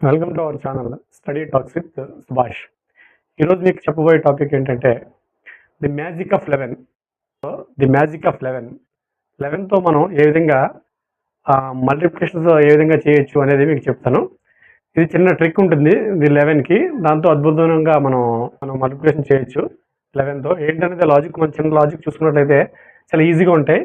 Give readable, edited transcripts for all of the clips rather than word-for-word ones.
Welcome to our channel study talks with Subhash. ఈరోజు మీకు చెప్పబోయే టాపిక్ ఏంటంటే the magic of 11. The magic of 11తో మనం ఏ విధంగా మల్టిప్లికేషన్స్ ఏ విధంగా చేయొచ్చు అనేది మీకు చెప్తాను. ఇది చిన్న ట్రిక్ ఉంటుంది ఇది 11కి, దాంతో అద్భుతంగా మనం మల్టిప్లికేషన్ చేయొచ్చు 11తో. ఏంటనేది లాజిక్, మన చిన్న లాజిక్ చూసుకున్నట్లయితే చాలా ఈజీగా ఉంటాయి.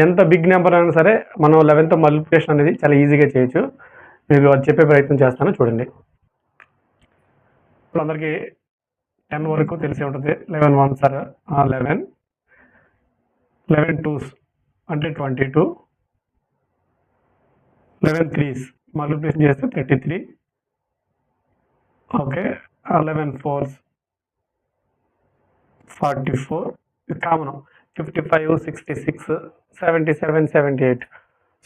ఎంత బిగ్ నెంబర్ అయినా సరే మనం 11తో మల్టిప్లికేషన్ అనేది చాలా ఈజీగా చేయొచ్చు. మీకు అది చెప్పే ప్రయత్నం చేస్తాను, చూడండి. ఇప్పుడు అందరికీ 10 వరకు తెలిసి ఉంటుంది. 11 1s are 11, 11 2s అంటే 22, 11 3s మల్టిప్లికేషన్ చేస్తే 33, ఓకే. 11 4s 44, ఇది కామన్. 55 66 77 78.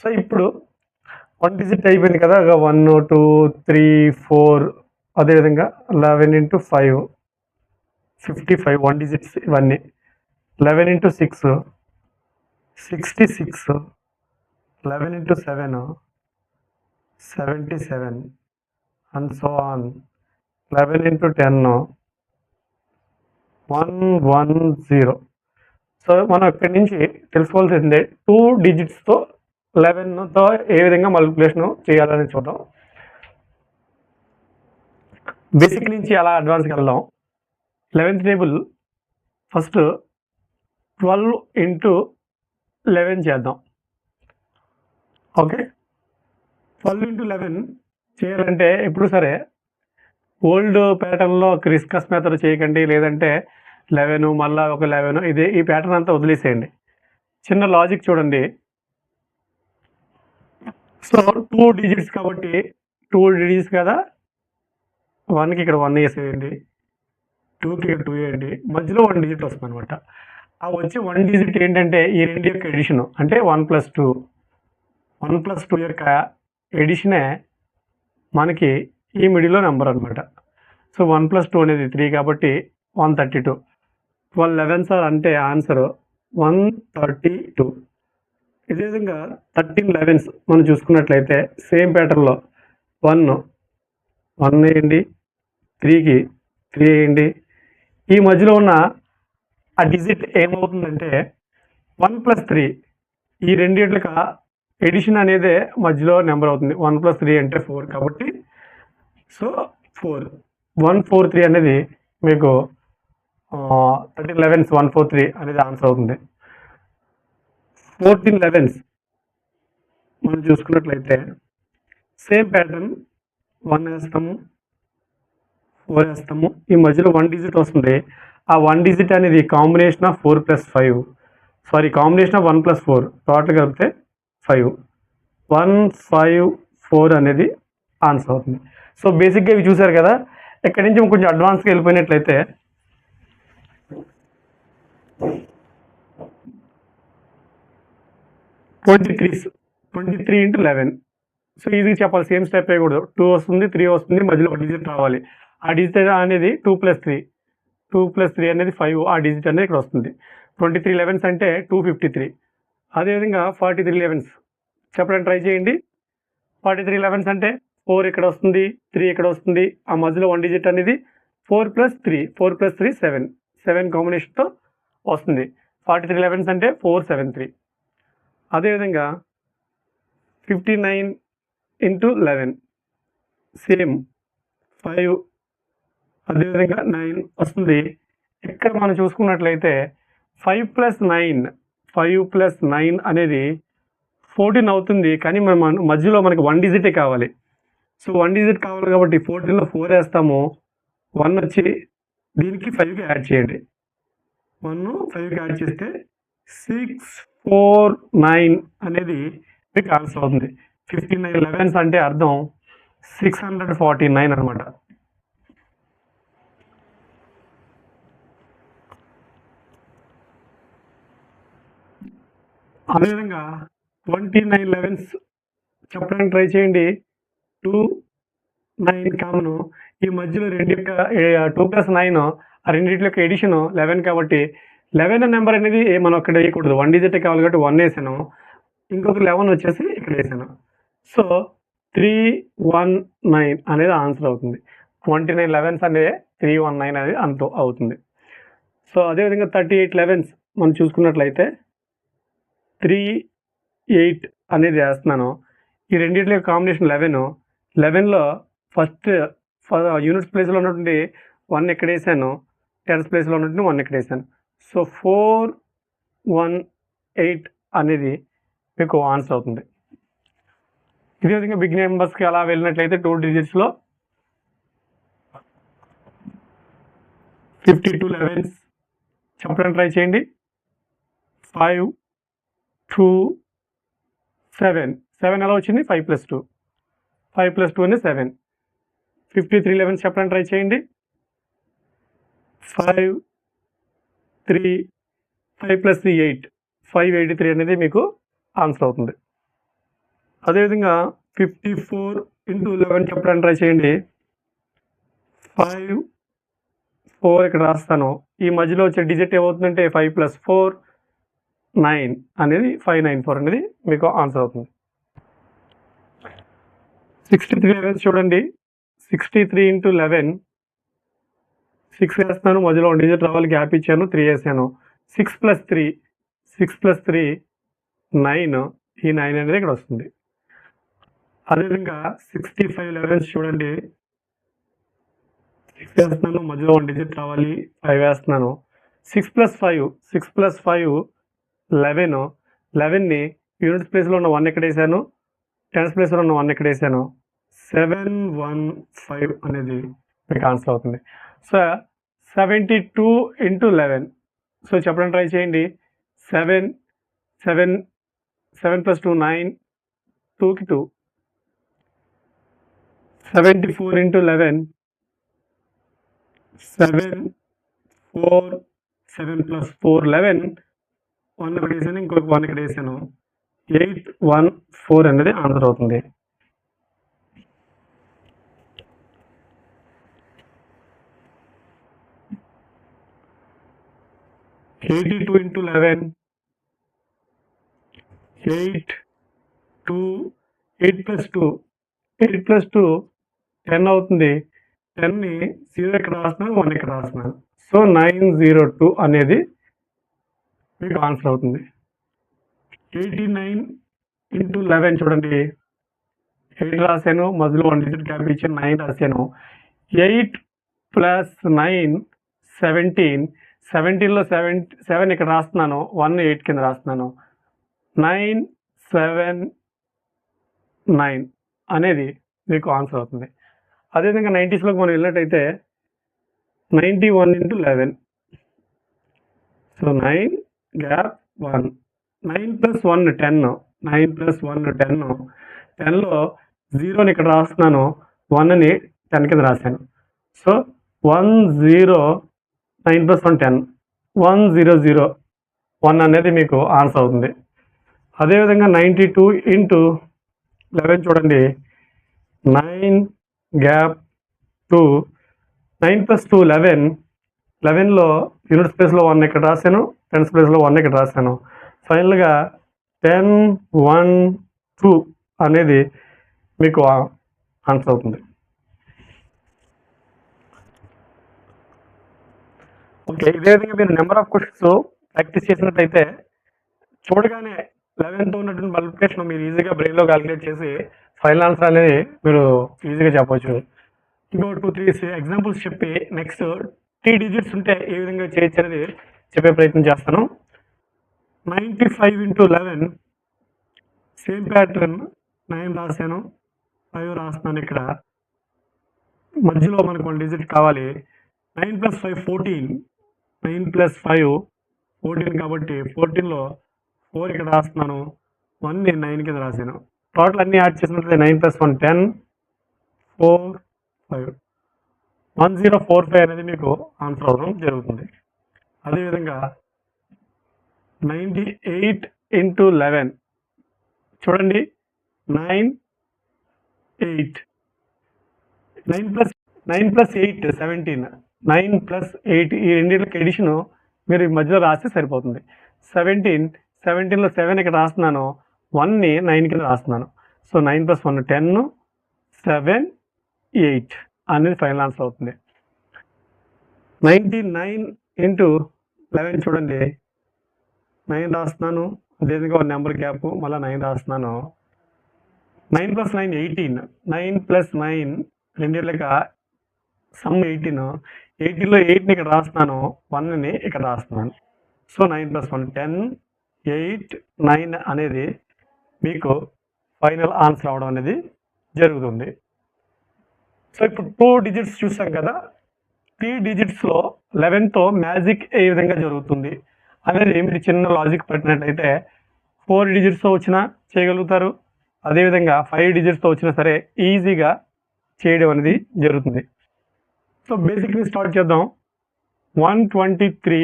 సో ఇప్పుడు 1 డిజిట్ అయిపోయింది కదా, 1 2 3 4. అదేవిధంగా 11 into 5 55, 1 డిజిట్స్ ఇవన్నీ. 11 into 6 66, 11 into 7 77 and so on. 11 into 10 110. So మనం ఇక్కడి నుంచి తెలుసుకోవాల్సిందే 2 డిజిట్స్తో 11తో ఏ విధంగా మల్టిప్లికేషన్ చేయాలని చూద్దాం. బేసిక్ నుంచి అలా అడ్వాన్స్కి వెళ్దాం. 11th టేబుల్ ఫస్ట్ 12 into 11 చేద్దాం, ఓకే. 12 into 11 చేయాలంటే ఎప్పుడు సరే ఓల్డ్ ప్యాటర్న్లో క్రిస్కస్ మెథడ్ చేయకండి, లేదంటే 11 మళ్ళీ ఒక 11, ఇదే ఈ ప్యాటర్న్ అంతా వదిలేసేయండి. చిన్న లాజిక్ చూడండి. సో 2 డిజిట్స్ కాబట్టి 2 డిజిట్స్ కదా, 1కి ఇక్కడ 1 వేసేయండి, 2కి ఇక్కడ 2 వేయండి, మధ్యలో 1 డిజిట్ వస్తుంది అనమాట. ఆ వచ్చే 1 డిజిట్ ఏంటంటే ఈ రెండు యొక్క ఎడిషన్, అంటే 1 + 2. 1 + 2 యొక్క ఎడిషనే మనకి ఈ మిడిల్లో నెంబర్ అనమాట. సో 1 + 2 అనేది 3 కాబట్టి 132. 12 11s అంటే ఆన్సర్ 132. ఇదే విధంగా 13 11s మనం చూసుకున్నట్లయితే సేమ్ ప్యాటర్న్లో 1 వేయండి, 3కి 3 వేయండి. ఈ మధ్యలో ఉన్న ఆ డిజిట్ ఏమవుతుందంటే 1 + 3, ఈ రెండిట్లకి ఎడిషన్ అనేది మధ్యలో నెంబర్ అవుతుంది. 1 + 3 అంటే 4 కాబట్టి సో 4, 143 అనేది మీకు 13 11s 143 అనేది ఆన్సర్ అవుతుంది. 14 11s మనం చూసుకున్నట్లయితే సేమ్ ప్యాటర్న్ 1 వేస్తాము, 4 వేస్తాము, ఈ మధ్యలో 1 డిజిట్ వస్తుంది. ఆ 1 డిజిట్ అనేది combination of 4 + 5, sorry combination of 1 + 4, total కలిపితే 5. 1 5 4 అనేది ఆన్సర్ అవుతుంది. సో బేసిక్గా ఇవి చూసారు కదా. ఇక్కడి నుంచి కొంచెం అడ్వాన్స్గా వెళ్ళిపోయినట్లయితే 23 into 11. సో ఇది చెప్పాలి, సేమ్ స్టెప్ వేయకూడదు. 2 వస్తుంది, 3 వస్తుంది, మధ్యలో ఒక డిజిట్ రావాలి. ఆ డిజిట్ అనేది 2 + 3, 2 + 3 అనేది 5. ఆ డిజిట్ అనేది ఇక్కడ వస్తుంది. 23 11s అంటే 253. అదేవిధంగా 43 11s చెప్పడానికి ట్రై చేయండి. 43 11s అంటే 4 ఇక్కడ వస్తుంది, 3 ఇక్కడ వస్తుంది, ఆ మధ్యలో 1 డిజిట్ అనేది 4 + 3, 4 + 3 7, 7 కాంబినేషన్తో వస్తుంది. 43 11s అంటే 473. అదేవిధంగా 59 into 11 సేమ్ 5, అదేవిధంగా 9 వస్తుంది. ఇక్కడ మనం చూసుకున్నట్లయితే 5 + 9 అనేది 14 అవుతుంది. కానీ మనం మధ్యలో మనకి 1 డిజిటే కావాలి. సో 1 డిజిట్ కావాలి కాబట్టి 14లో 4 వేస్తాము, 1 వచ్చి దీనికి 5కి యాడ్ చేయండి. 1 5కి యాడ్ చేస్తే 649 అనేది మీకు ఆన్సర్ అవుతుంది. 59 11s అంటే అర్థం 649 అనమాట. అదేవిధంగా 29 11s చెప్పడానికి ట్రై చేయండి. 2 9 కామను, ఈ మధ్యలో రెండు యొక్క 2 + 9 ఆ రెండింటి యొక్క ఎడిషన్ 11 కాబట్టి 11 నెంబర్ అనేది మనం అక్కడ వేయకూడదు. 1 డిజిట్ కావాలి కాబట్టి 1 వేసాను, ఇంకొక 11 వచ్చేసి ఇక్కడ వేసాను. సో 319 అనేది ఆన్సర్ అవుతుంది. 29 11s అనేది 319 అనేది అంత అవుతుంది. సో అదేవిధంగా 38 11s మనం చూసుకున్నట్లయితే 38 అనేది వేస్తున్నాను. ఈ రెండింటి కాంబినేషన్ 11లో ఫస్ట్ యూనిట్స్ ప్లేస్లో ఉన్నటువంటి 1 ఎక్కడ వేసాను, టెన్స్ ప్లేస్లో ఉన్నటువంటి 1 ఎక్కడ వేసాను. సో 418 అనేది మీకు ఆన్సర్ అవుతుంది. ఇదే విధంగా బిగ్ నెంబర్స్కి అలా వెళ్ళినట్లయితే 2 డిజిట్స్లో 52 11s చెప్పడానికి ట్రై చేయండి. 5 2 7 7 ఎలా వచ్చింది? 5 + 2 5 + 2 అనేది 7. 53 11s చెప్పడానికి ట్రై చేయండి. 5 3 5 + 3 8 583 అనేది మీకు ఆన్సర్ అవుతుంది. అదేవిధంగా 54 × 11 చెప్పడానికి ట్రై చేయండి. 5 4 ఇక్కడ రాస్తాను. ఈ మధ్యలో వచ్చే డిజిట్ ఏమవుతుందంటే 5 + 4 9 అనేది 594 అనేది మీకు ఆన్సర్ అవుతుంది. 63 11 చూడండి. 63 × 11 6 వేస్తున్నాను, మధ్యలో 1 డిజిట్ రావాలి, గ్యాప్ ఇచ్చాను, 3 వేసాను. 6 + 3 9 ఈ 9 అనేది ఇక్కడ వస్తుంది. అదేవిధంగా 65 11 చూడండి. 6 వేస్తున్నాను, మధ్యలో 1 డిజిట్ రావాలి, 5 వేస్తున్నాను. 6 + 5 11 11ని యూనిట్స్ ప్లేస్లో ఉన్న 1 ఎక్కడ వేసాను, టెన్స్ ప్లేస్లో ఉన్న 1 ఎక్కడ వేసాను. 715 అనేది మీకు ఆన్సర్ అవుతుంది. సో 72 × 11 సో చెప్పడానికి ట్రై చేయండి. 7 + 2 9 2కి 2. 74 × 11 7 4 7 + 4 11 1 ఇక్కడ వేసాను, ఇంకొక 1 ఇక్కడ వేసాను. 814 అనేది ఆన్సర్ అవుతుంది. $82 × 11 8 2 8 + 2 8 + 2 10 అవుతుంది. 10ని 0 ఇక్కడ రాస్తున్నాను, 1 ఇక్కడ రాస్తున్నాను. సో 902 అనేది మీకు ఆన్సర్ అవుతుంది. 89 × 11 చూడండి. 8 రాశాను, మధ్యలో 1 డిజిట్ గ్యాప్ ఇచ్చాను, 9 రాశాను. 8 + 9 17 17లో 7 ఇక్కడ రాస్తున్నాను, 1 8 కింద రాస్తున్నాను. 979 అనేది మీకు ఆన్సర్ అవుతుంది. అదేవిధంగా 90స్లోకి మనం వెళ్ళినట్టయితే 91 × 11 సో 9 గ్యాప్ 1 9 + 1 10 9 + 1 10 10లో 0ని ఇక్కడ రాస్తున్నాను, 1ని 10 కింద రాశాను. సో 10 9 + 1 10 100 1 అనేది మీకు ఆన్సర్ అవుతుంది. అదేవిధంగా 92 × 11 చూడండి. 9 గ్యాప్ 2 9 + 2 11 11లో యూనిట్స్ ప్లేస్లో 1 ఇక్కడ రాశాను, టెన్స్ ప్లేస్లో 1 ఇక్కడ రాశాను. ఫైనల్గా 10 1 2 అనేది మీకు ఆన్సర్ అవుతుంది. ఓకే, ఇదే విధంగా మీరు నెంబర్ ఆఫ్ క్వశ్చన్స్ ప్రాక్టీస్ చేసినట్లయితే చూడగానే 11తో ఉన్నటువంటి మల్టిప్లికేషన్ మీరు ఈజీగా బ్రెయిన్లో క్యాలిక్యులేట్ చేసి ఫైనల్ ఆన్సర్ అనేది మీరు ఈజీగా చెప్పవచ్చు. ఇంకో 2-3 ఎగ్జాంపుల్స్ చెప్పి నెక్స్ట్ 3 డిజిట్స్ ఉంటే ఏ విధంగా చేయొచ్చు అనేది చెప్పే ప్రయత్నం చేస్తాను. 95 × 11 సేమ్ ప్యాటర్న్ 9 రాశాను, 5 రాస్తున్నాను. ఇక్కడ మధ్యలో మనకు 1 డిజిట్ కావాలి. 9 + 5 14 9 + 5 14 కాబట్టి 14లో 4 ఇక్కడ రాస్తున్నాను, 1ని 9 కింద రాశాను. టోటల్ అన్ని యాడ్ చేసినట్లయితే 9 + 1 10 4 5 1045 అనేది మీకు ఆన్సర్ అవడం జరుగుతుంది. అదేవిధంగా 98 × 11 చూడండి. 9 8 9 + 8 17 9 + 8 ఈ రెండింటికి ఎడిషన్ మీరు ఈ మధ్యలో రాస్తే సరిపోతుంది. 17లో 7 ఇక్కడ రాస్తున్నాను, 1ని 9 కింద రాస్తున్నాను. సో 9 + 1 10 78 అనేది ఫైనల్ ఆన్సర్ అవుతుంది. 99 ఇంటూ 11 చూడండి, 9 రాస్తున్నాను, అదేవిధంగా ఒక నెంబర్ గ్యాప్, మళ్ళీ 9 రాస్తున్నాను. 9 + 9 18, 9 + 9 రెండేళ్ళగా సమ్ 18, 18లో 8ని ఇక్కడ రాస్తున్నాను, 1ని ఇక్కడ రాస్తున్నాను. సో 9 + 1 10, 8, 9 అనేది మీకు ఫైనల్ ఆన్సర్ అవడం అనేది జరుగుతుంది. సో ఇప్పుడు 2 డిజిట్స్ చూసాం కదా, 3 డిజిట్స్లో 11తో మ్యాజిక్ ఏ విధంగా జరుగుతుంది అనేది మీరు చిన్న లాజిక్ పెట్టినట్లయితే 4 డిజిట్స్తో వచ్చినా చేయగలుగుతారు, అదేవిధంగా 5 డిజిట్స్తో వచ్చినా సరే ఈజీగా చేయడం అనేది జరుగుతుంది. సో బేసిక్లీ స్టార్ట్ చేద్దాం. 123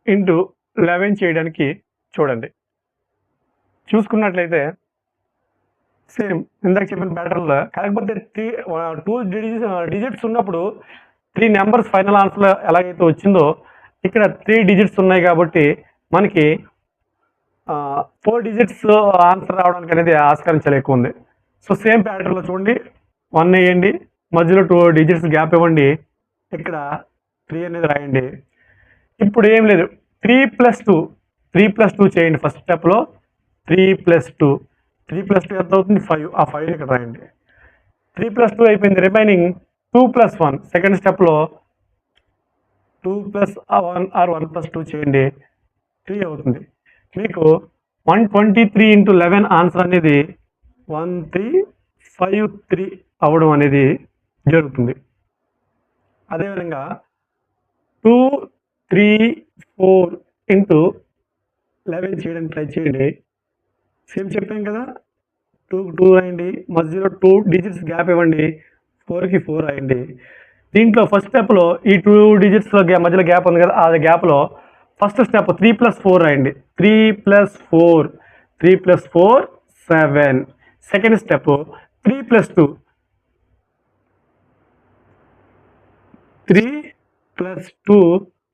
ఇంటూ 11 చేయడానికి చూడండి. చూసుకున్నట్లయితే సేమ్ ఇందాక చెప్పిన ప్యాటర్న్లో, కాకపోతే 2 డిజిట్స్ ఉన్నప్పుడు 3 నెంబర్స్ ఫైనల్ ఆన్సర్ ఎలాగైతే వచ్చిందో ఇక్కడ 3 డిజిట్స్ ఉన్నాయి కాబట్టి మనకి 4 డిజిట్స్ ఆన్సర్ రావడానికి అనేది ఆస్కారం చాలా ఎక్కువ ఉంది. సో సేమ్ ప్యాటర్న్లో చూడండి, 1 వేయండి, మధ్యలో 2 డిజిట్స్ గ్యాప్ ఇవ్వండి, ఇక్కడ 3 అనేది రాయండి. ఇప్పుడు ఏం లేదు, 3 + 2 చేయండి. ఫస్ట్ స్టెప్లో 3 + 2 ఎంత అవుతుంది? 5. ఆ 5 ఇక్కడ రాయండి. 3 + 2 అయిపోయింది, రిమైనింగ్ 2 + 1 సెకండ్ స్టెప్లో 2 + 1 ఆర్ 1 + 2 చేయండి, 3 అవుతుంది. మీకు 123 ఇంటూ 11 ఆన్సర్ అనేది 1353 అవ్వడం అనేది జరుగుతుంది. అదేవిధంగా 2, 3, 4 ఇంటూ 11 చేయడానికి ట్రై చేయండి. సేమ్ చెప్పాం కదా, 2 రాయండి, మధ్యలో 2 డిజిట్స్ గ్యాప్ ఇవ్వండి, 4కి 4 రాయండి. దీంట్లో ఫస్ట్ స్టెప్లో ఈ 2 డిజిట్స్లో మధ్యలో గ్యాప్ ఉంది కదా, ఆ గ్యాప్లో ఫస్ట్ స్టెప్ 3 + 4 రాయండి. 3 + 4 7. Second step 3 + 2 3 + 2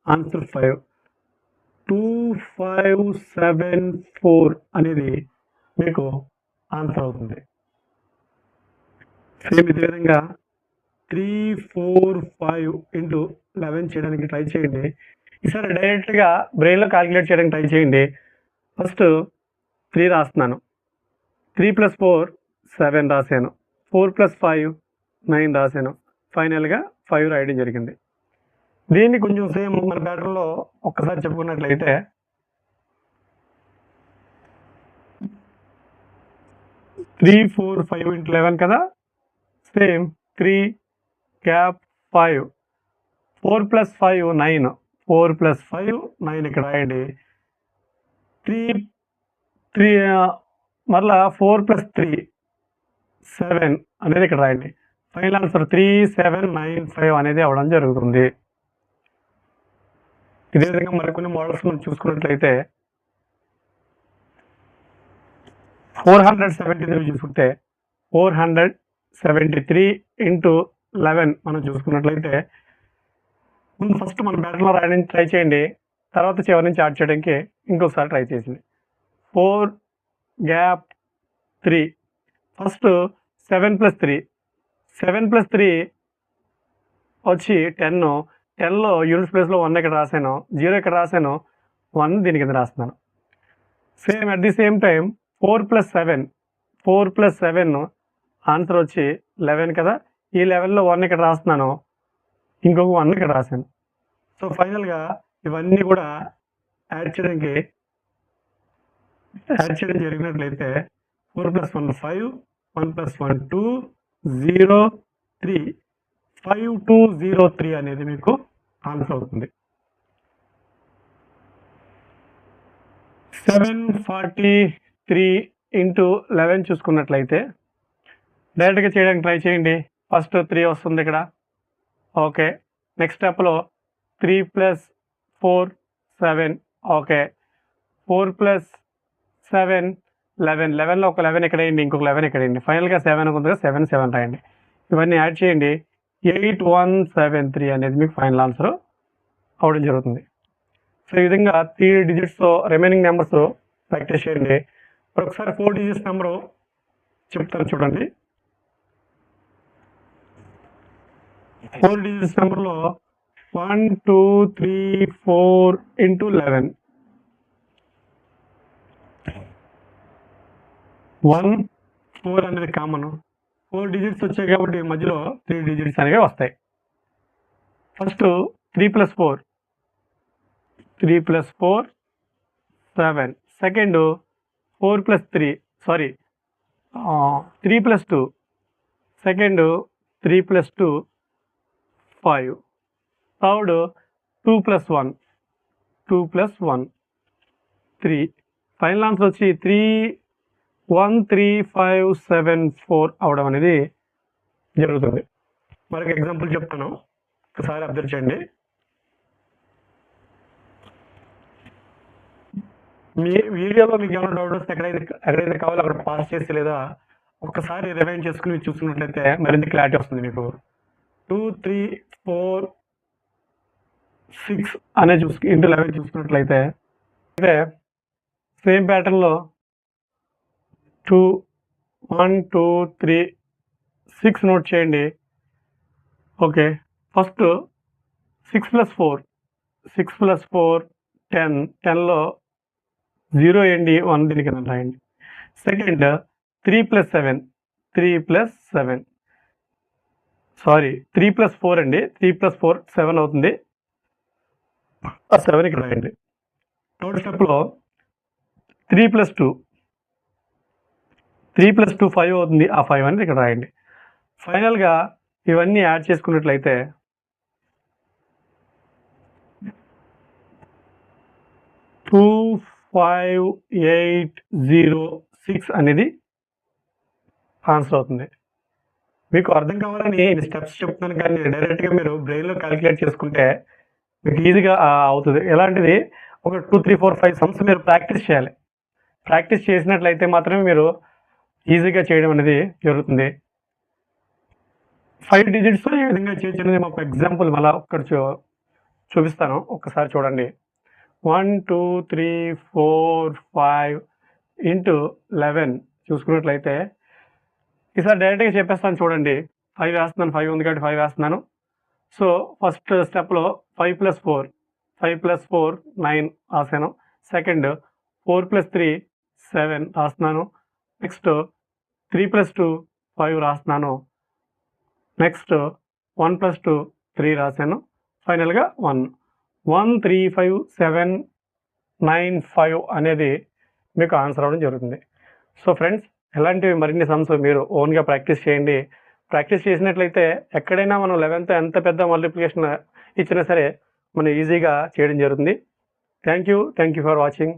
answer 5. 2574 అనేది మీకు ఆన్సర్ అవుతుంది. సేమ్ ఇదే విధంగా 3, 4, 5 ఇంటూ 11 చేయడానికి ట్రై చేయండి. ఈసారి డైరెక్ట్గా బ్రెయిన్లో క్యాలిక్యులేట్ చేయడానికి ట్రై చేయండి. ఫస్ట్ 3 రాస్తున్నాను, 3 + 4 7 రాశాను, 4 + 5 9 రాశాను, ఫైనల్గా 5 రాయడం జరిగింది. దీన్ని కొంచెం సేమ్ మన ప్యాటర్న్లో ఒక్కసారి చెప్పుకున్నట్లయితే 3, 4, 5 ఇంటూ 11 కదా, సేమ్ 3 గ్యాప్ 5, 4 + 5 9, 4 + 5 9 ఇక్కడ రాయండి. 3 మరలా 4 + 3 7 అనేది ఇక్కడ రాయండి. ఫైనల్ ఆన్సర్ 3795 అనేది అవ్వడం జరుగుతుంది. ఇదే విధంగా మరికొన్ని మోడల్స్ మనం చూసుకున్నట్లయితే 473 చూసుకుంటే 473 ఇంటూ 11 మనం చూసుకున్నట్లయితే ముందు ఫస్ట్ మన బ్యాటర్లో రాయడానికి ట్రై చేయండి, తర్వాత చివరి నుంచి యాడ్ చేయడానికి ఇంకొకసారి ట్రై చేసింది. 4 గ్యాప్ 3, ఫస్ట్ 7 + 3 వచ్చి 10, 10లో యూనిట్స్ ప్లేస్లో 1 ఇక్కడ రాశాను, 0 ఇక్కడ రాశాను, 1 దీని కింద రాస్తున్నాను. Same at the same time 4 + 7 answer వచ్చి 11 కదా, ఈ 11లో 1 ఇక్కడ రాస్తున్నాను, ఇంకొక 1 ఇక్కడ రాశాను. సో ఫైనల్గా ఇవన్నీ కూడా యాడ్ చేయడం జరిగినట్లయితే 4 + 1 5, 1 + 1 2, 0 3, 5203 అనేది మీకు ఆన్సర్ అవుతుంది. 743 ఇంటూ 11 చూసుకున్నట్లయితే డైరెక్ట్గా చేయడానికి ట్రై చేయండి. ఫస్ట్ 3 వస్తుంది ఇక్కడ, ఓకే. నెక్స్ట్ స్టెప్లో 3 + 4 7, ఓకే. 4 + 7 11, 11లో ఒక 11 ఇక్కడ వేయండి, ఇంకొక 11 ఇక్కడ వేయండి, ఫైనల్గా 7 ఉంది కదా, 7 రాయండి. ఇవన్నీ యాడ్ చేయండి, 8173 అనేది మీకు ఫైనల్ ఆన్సర్ అవడం జరుగుతుంది. సో ఈ విధంగా 3 డిజిట్స్తో రిమైనింగ్ నెంబర్స్ ప్రాక్టీస్ చేయండి. ఒకసారి 4 డిజిట్స్ నెంబరు చెప్తాను చూడండి. 4 డిజిట్స్ నెంబర్లో 1 2 3 4 ఇంటూ 11 1 4 అనేది కామన్. 4 డిజిట్స్ వచ్చాయి కాబట్టి మధ్యలో 3 డిజిట్స్ అనేవి వస్తాయి. First 3 + 4 3 + 4 7. Second 4 + 3 sorry 3 + 2. Second 3 + 2 5. Third 2 + 1 2 + 1 3. Final answer వచ్చి 3 1 3 5 7 4 అవడం అనేది జరుగుతుంది. మరొక ఎగ్జాంపుల్ చెప్తాను, ఒకసారి అబ్జర్వ్ చేయండి. మీ వీడియోలో మీకు ఏమైనా డౌట్ వస్తే ఎక్కడైతే కావాలో అక్కడ పాస్ చేసి లేదా ఒక్కసారి రివైండ్ చేసుకుని చూసుకున్నట్లయితే మరింత క్లారిటీ వస్తుంది మీకు. 2 3 4 6 అనే ఇంటూ 11 చూసుకున్నట్లయితే సేమ్ ప్యాటర్న్లో 2 1 2 3 6 నోట్ చేయండి. Okay, first 6 + 4 6 + 4 10. 10లో 0 వేయండి, 1 దీని కింద రాయండి. సెకండ్ 3 + 7 3 + 7 సారీ 3 + 4 అండి. 3 + 4 7 అవుతుంది, ఆ 7 ఇక్కడ రాయండి. థర్డ్ స్టెప్లో 3 + 2 3 + 2 5 అవుతుంది, ఆ 5 అనేది ఇక్కడ రాయండి. ఫైనల్గా ఇవన్నీ యాడ్ చేసుకున్నట్లయితే 2 5 8 0 6 అనేది ఆన్సర్ అవుతుంది. మీకు అర్థం కావాలని స్టెప్స్ చెప్తున్నాను, కానీ డైరెక్ట్గా మీరు బ్రెయిన్లో క్యాలిక్యులేట్ చేసుకుంటే మీకు ఈజీగా అవుతుంది. ఎలాంటిది ఒక 2 3 4 5 సమ్స్ మీరు ప్రాక్టీస్ చేయాలి. ప్రాక్టీస్ చేసినట్లయితే మాత్రమే మీరు ఈజీగా చేయడం అనేది జరుగుతుంది. 5 డిజిట్స్లో ఏ విధంగా చేయొచ్చు అనేది మాకు ఎగ్జాంపుల్ మళ్ళీ ఒక్కటి చూపిస్తాను, ఒక్కసారి చూడండి. 1 2 3 4 5 ఇంటూ 11 చూసుకున్నట్లయితే ఈసారి డైరెక్ట్గా చెప్పేస్తాను చూడండి. 5 వేస్తున్నాను, 5 ఉంది కాబట్టి 5 వేస్తున్నాను. సో ఫస్ట్ స్టెప్లో 5 + 4 5 + 4 9 రాశాను. సెకండ్ 4 + 3 7 రాస్తున్నాను. నెక్స్ట్ 3 + 2 5 రాస్తున్నాను. నెక్స్ట్ 1 + 2 3 రాశాను. ఫైనల్గా 1 1 3 5 7 9 5 అనేది మీకు ఆన్సర్ అవ్వడం జరుగుతుంది. సో ఫ్రెండ్స్, ఇలాంటివి మరిన్ని సమ్స్ మీరు ఓన్గా ప్రాక్టీస్ చేయండి. ప్రాక్టీస్ చేసినట్లయితే ఎక్కడైనా మనం 11th ఎంత పెద్ద మల్టిప్లికేషన్ ఇచ్చినా సరే మనం ఈజీగా చేయడం జరుగుతుంది. Thank you for watching.